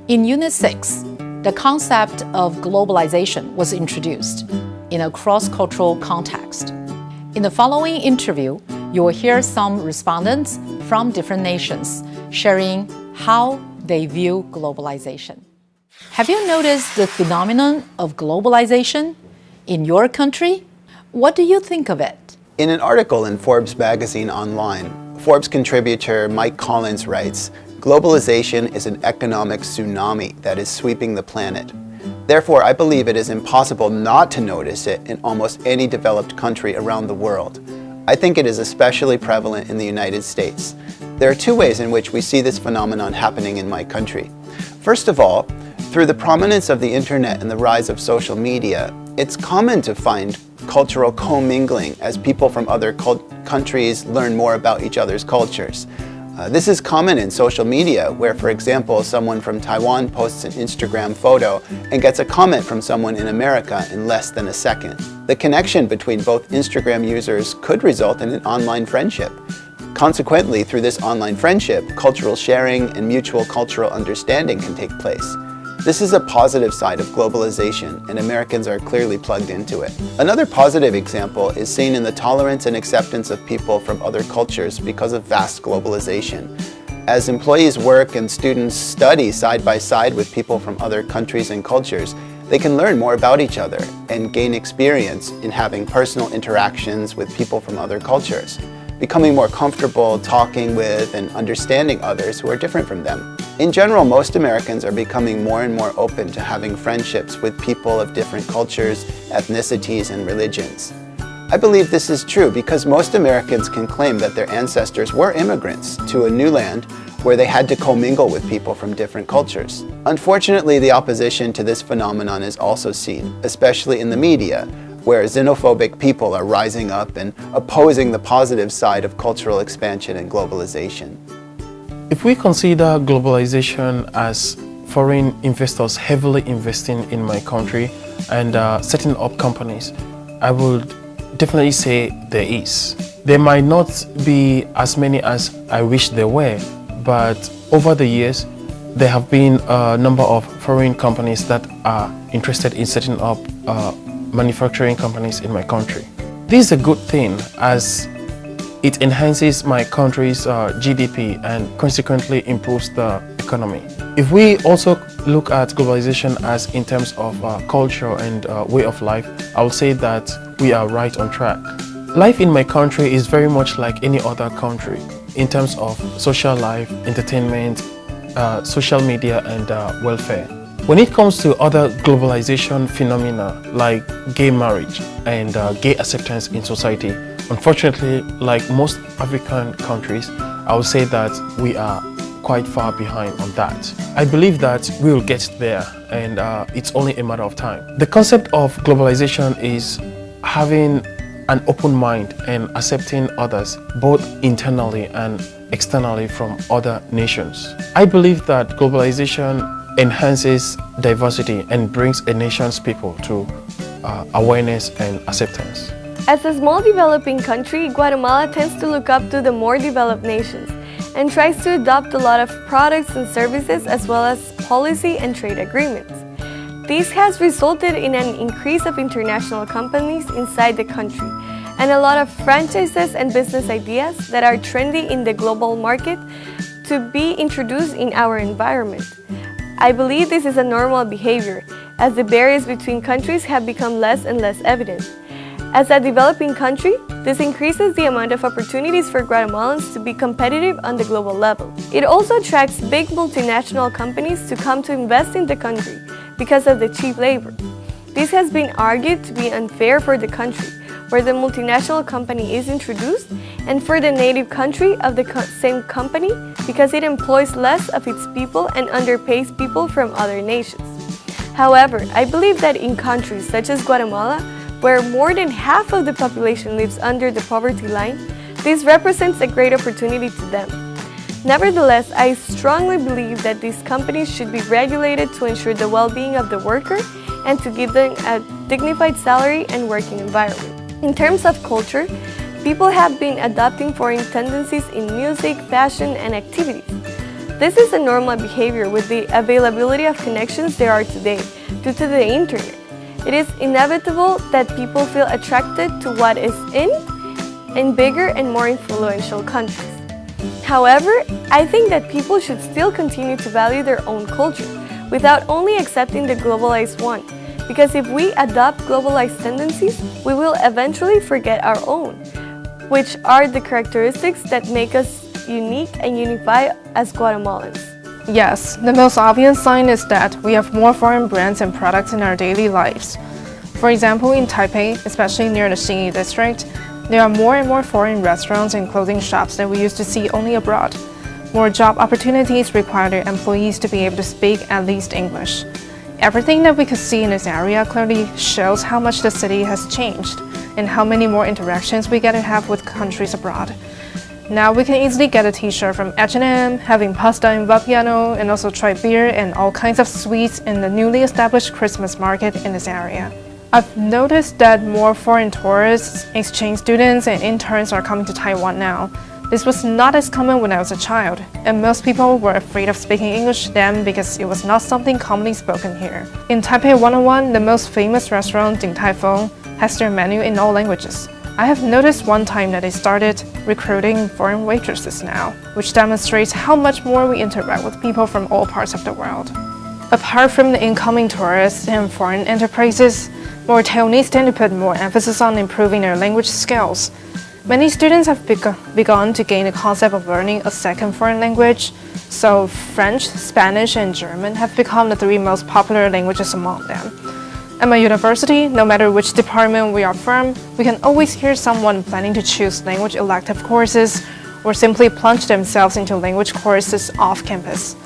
In Unit 6, the concept of globalization was introduced in a cross-cultural context. In the following interview, you will hear some respondents from different nations sharing how they view globalization. Have you noticed the phenomenon of globalization in your country? What do you think of it? In an article in Forbes magazine online, Forbes contributor Mike Collins writes, "Globalization is an economic tsunami that is sweeping the planet. Therefore, I believe it is impossible not to notice it in almost any developed country around the world. I think it is especially prevalent in the United States. There are two ways in which we see this phenomenon happening in my country. First of all, through the prominence of the internet and the rise of social media, it's common to find cultural commingling as people from other countries learn more about each other's cultures. This is common in social media where, for example, someone from Taiwan posts an Instagram photo and gets a comment from someone in America in less than a second. The connection between both Instagram users could result in an online friendship. Consequently, through this online friendship, cultural sharing and mutual cultural understanding can take place. This is a positive side of globalization, and Americans are clearly plugged into it. Another positive example is seen in the tolerance and acceptance of people from other cultures because of vast globalization. As employees work and students study side by side with people from other countries and cultures, they can learn more about each other and gain experience in having personal interactions with people from other cultures, becoming more comfortable talking with and understanding others who are different from them. In general, most Americans are becoming more and more open to having friendships with people of different cultures, ethnicities, and religions. I believe this is true because most Americans can claim that their ancestors were immigrants to a new land where they had to commingle with people from different cultures. Unfortunately, the opposition to this phenomenon is also seen, especially in the media, where xenophobic people are rising up and opposing the positive side of cultural expansion and globalization. If we consider globalization as foreign investors heavily investing in my country and setting up companies, I would definitely say there is. There might not be as many as I wish there were, but over the years, there have been a number of foreign companies that are interested in setting up manufacturing companies in my country. This is a good thing as it enhances my country's GDP and consequently improves the economy. If we also look at globalization as in terms of culture and way of life, I would say that we are right on track. Life in my country is very much like any other country in terms of social life, entertainment, social media, and welfare. When it comes to other globalization phenomena like gay marriage and gay acceptance in society, unfortunately, like most African countries, I would say that we are quite far behind on that. I believe that we will get there and it's only a matter of time. The concept of globalization is having an open mind and accepting others, both internally and externally from other nations. I believe that globalization enhances diversity and brings a nation's people to awareness and acceptance. As a small developing country, Guatemala tends to look up to the more developed nations and tries to adopt a lot of products and services as well as policy and trade agreements. This has resulted in an increase of international companies inside the country and a lot of franchises and business ideas that are trendy in the global market to be introduced in our environment. I believe this is a normal behavior as the barriers between countries have become less and less evident. As a developing country, this increases the amount of opportunities for Guatemalans to be competitive on the global level. It also attracts big multinational companies to come to invest in the country because of the cheap labor. This has been argued to be unfair for the country, where the multinational company is introduced, and for the native country of the same company because it employs less of its people and underpays people from other nations. However, I believe that in countries such as Guatemala, where more than half of the population lives under the poverty line, this represents a great opportunity to them. Nevertheless, I strongly believe that these companies should be regulated to ensure the well-being of the worker and to give them a dignified salary and working environment. In terms of culture, people have been adopting foreign tendencies in music, fashion, and activities. This is a normal behavior with the availability of connections there are today due to the internet. It is inevitable that people feel attracted to what is in bigger and more influential countries. However, I think that people should still continue to value their own culture without only accepting the globalized one, because if we adopt globalized tendencies, we will eventually forget our own, which are the characteristics that make us unique and unify as Guatemalans. Yes, the most obvious sign is that we have more foreign brands and products in our daily lives. For example, in Taipei, especially near the Xinyi district, there are more and more foreign restaurants and clothing shops that we used to see only abroad. More job opportunities require their employees to be able to speak at least English. Everything that we could see in this area clearly shows how much the city has changed and how many more interactions we get to have with countries abroad. Now we can easily get a t-shirt from H&M, having pasta in Vapiano, and also try beer and all kinds of sweets in the newly established Christmas market in this area. I've noticed that more foreign tourists, exchange students, and interns are coming to Taiwan now. This was not as common when I was a child, and most people were afraid of speaking English then because it was not something commonly spoken here. In Taipei 101, the most famous restaurant, Din Tai Fung, has their menu in all languages. I have noticed one time that they started recruiting foreign waitresses now, which demonstrates how much more we interact with people from all parts of the world. Apart from the incoming tourists and foreign enterprises, more Taiwanese tend to put more emphasis on improving their language skills. Many students have begun to gain the concept of learning a second foreign language, so French, Spanish, and German have become the three most popular languages among them. At my university, no matter which department we are from, we can always hear someone planning to choose language elective courses or simply plunge themselves into language courses off campus.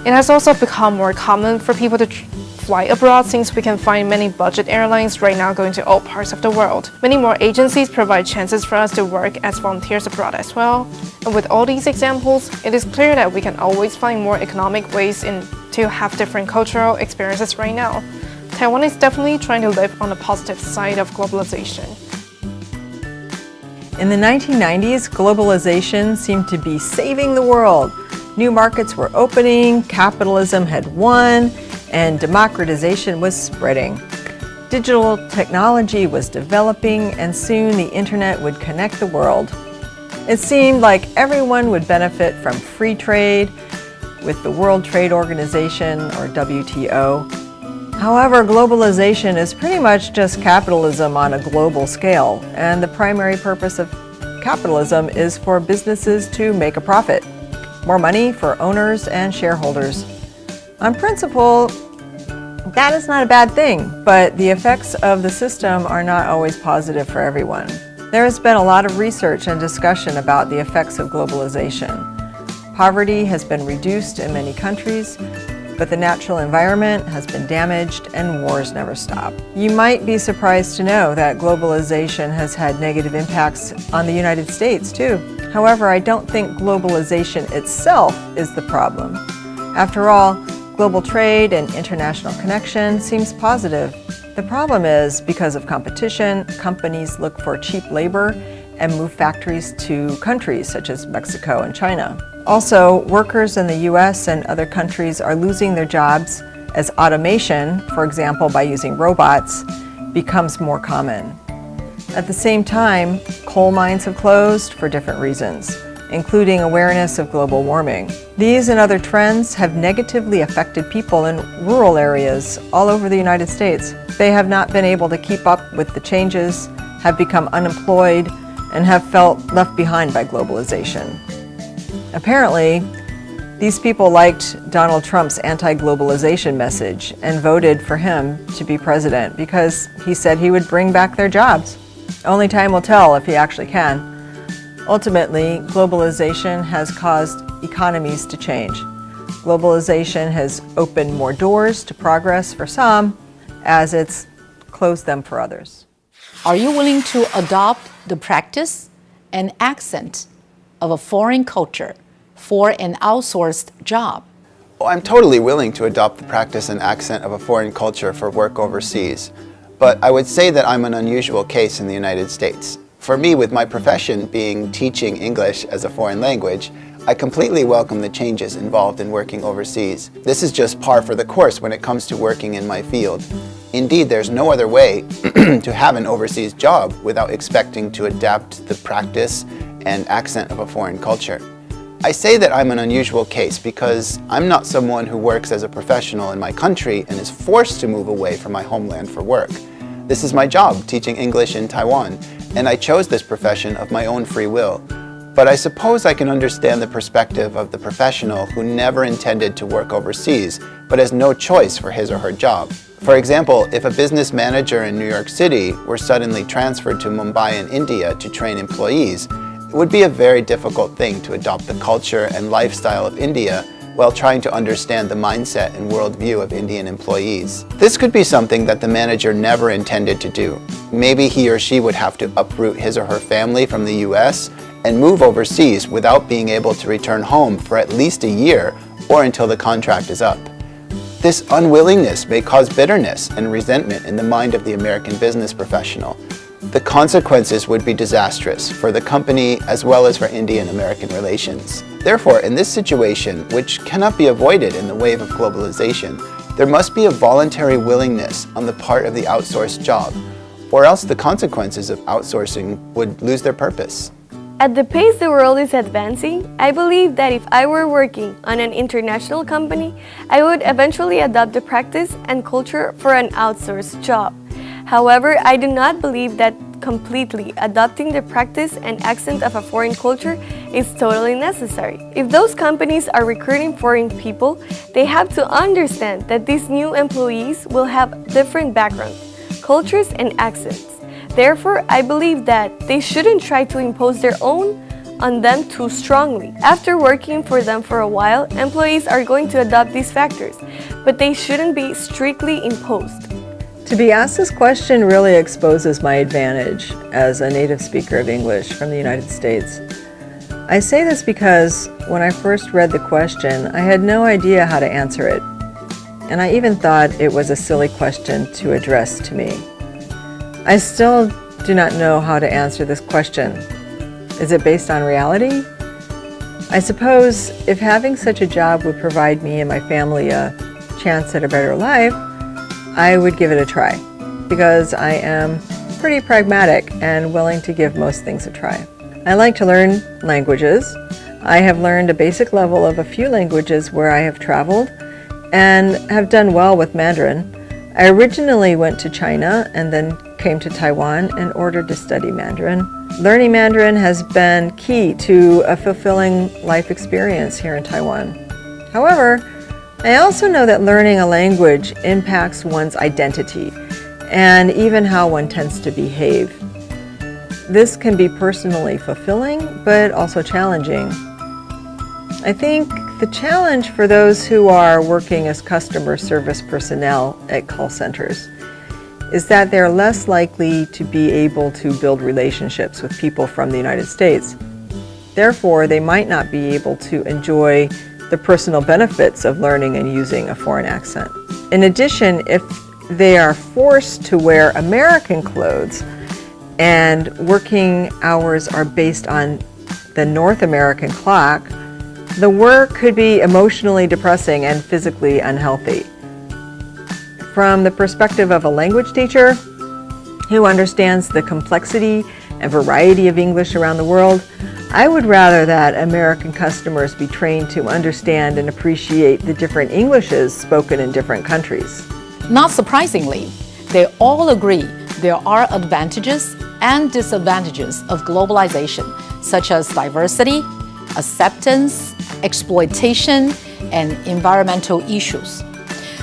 It has also become more common for people to fly abroad since we can find many budget airlines right now going to all parts of the world. Many more agencies provide chances for us to work as volunteers abroad as well. And with all these examples, it is clear that we can always find more economic ways to have different cultural experiences right now. Taiwan is definitely trying to live on the positive side of globalization. In the 1990s, globalization seemed to be saving the world. New markets were opening, capitalism had won, and democratization was spreading. Digital technology was developing, and soon the internet would connect the world. It seemed like everyone would benefit from free trade with the World Trade Organization, or WTO. However, globalization is pretty much just capitalism on a global scale, and the primary purpose of capitalism is for businesses to make a profit. More money for owners and shareholders. On principle, that is not a bad thing, but the effects of the system are not always positive for everyone. There has been a lot of research and discussion about the effects of globalization. Poverty has been reduced in many countries, but the natural environment has been damaged and wars never stop. You might be surprised to know that globalization has had negative impacts on the United States too. However, I don't think globalization itself is the problem. After all, global trade and international connection seems positive. The problem is, because of competition, companies look for cheap labor and move factories to countries such as Mexico and China. Also, workers in the US and other countries are losing their jobs as automation, for example by using robots, becomes more common. At the same time, coal mines have closed for different reasons, including awareness of global warming. These and other trends have negatively affected people in rural areas all over the United States. They have not been able to keep up with the changes, have become unemployed, and have felt left behind by globalization. Apparently, these people liked Donald Trump's anti-globalization message and voted for him to be president because he said he would bring back their jobs. Only time will tell if he actually can. Ultimately, globalization has caused economies to change. Globalization has opened more doors to progress for some, as it's closed them for others. Are you willing to adopt the practice and accent of a foreign culture for an outsourced job? Well, I'm totally willing to adopt the practice and accent of a foreign culture for work overseas, but I would say that I'm an unusual case in the United States. For me, with my profession being teaching English as a foreign language, I completely welcome the changes involved in working overseas. This is just par for the course when it comes to working in my field. Indeed, there's no other way to have an overseas job without expecting to adapt the practice and accent of a foreign culture. I say that I'm an unusual case because I'm not someone who works as a professional in my country and is forced to move away from my homeland for work. This is my job, teaching English in Taiwan, and I chose this profession of my own free will. But I suppose I can understand the perspective of the professional who never intended to work overseas, but has no choice for his or her job. For example, if a business manager in New York City were suddenly transferred to Mumbai in India to train employees, it would be a very difficult thing to adopt the culture and lifestyle of India while trying to understand the mindset and worldview of Indian employees. This could be something that the manager never intended to do. Maybe he or she would have to uproot his or her family from the US and move overseas without being able to return home for at least a year or until the contract is up. This unwillingness may cause bitterness and resentment in the mind of the American business professional. The consequences would be disastrous for the company as well as for Indian-American relations. Therefore, in this situation, which cannot be avoided in the wave of globalization, there must be a voluntary willingness on the part of the outsourced job, or else the consequences of outsourcing would lose their purpose. At the pace the world is advancing, I believe that if I were working on an international company, I would eventually adopt the practice and culture for an outsourced job. However, I do not believe that completely adopting the practice and accent of a foreign culture is totally necessary. If those companies are recruiting foreign people, they have to understand that these new employees will have different backgrounds, cultures, and accents. Therefore, I believe that they shouldn't try to impose their own on them too strongly. After working for them for a while, employees are going to adopt these factors, but they shouldn't be strictly imposed. To be asked this question really exposes my advantage as a native speaker of English from the United States. I say this because when I first read the question, I had no idea how to answer it, and I even thought it was a silly question to address to me. I still do not know how to answer this question. Is it based on reality? I suppose if having such a job would provide me and my family a chance at a better life, I would give it a try, because I am pretty pragmatic and willing to give most things a try. I like to learn languages. I have learned a basic level of a few languages where I have traveled and have done well with Mandarin. I originally went to China and then came to Taiwan in order to study Mandarin. Learning Mandarin has been key to a fulfilling life experience here in Taiwan. However, I also know that learning a language impacts one's identity and even how one tends to behave. This can be personally fulfilling, but also challenging. I think the challenge for those who are working as customer service personnel at call centers is that they're less likely to be able to build relationships with people from the United States. Therefore, they might not be able to enjoy the personal benefits of learning and using a foreign accent. In addition, if they are forced to wear American clothes and working hours are based on the North American clock, the work could be emotionally depressing and physically unhealthy. From the perspective of a language teacher who understands the complexity and variety of English around the world, I would rather that American customers be trained to understand and appreciate the different Englishes spoken in different countries. Not surprisingly, they all agree there are advantages and disadvantages of globalization, such as diversity, acceptance, exploitation, and environmental issues.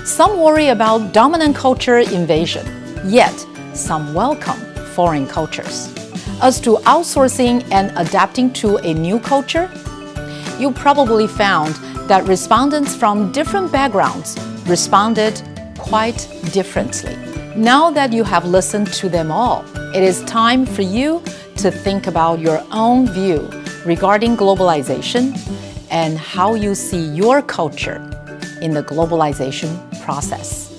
Some worry about dominant culture invasion, yet some welcome foreign cultures. As to outsourcing and adapting to a new culture, you probably found that respondents from different backgrounds responded quite differently. Now that you have listened to them all, it is time for you to think about your own view regarding globalization and how you see your culture in the globalization process.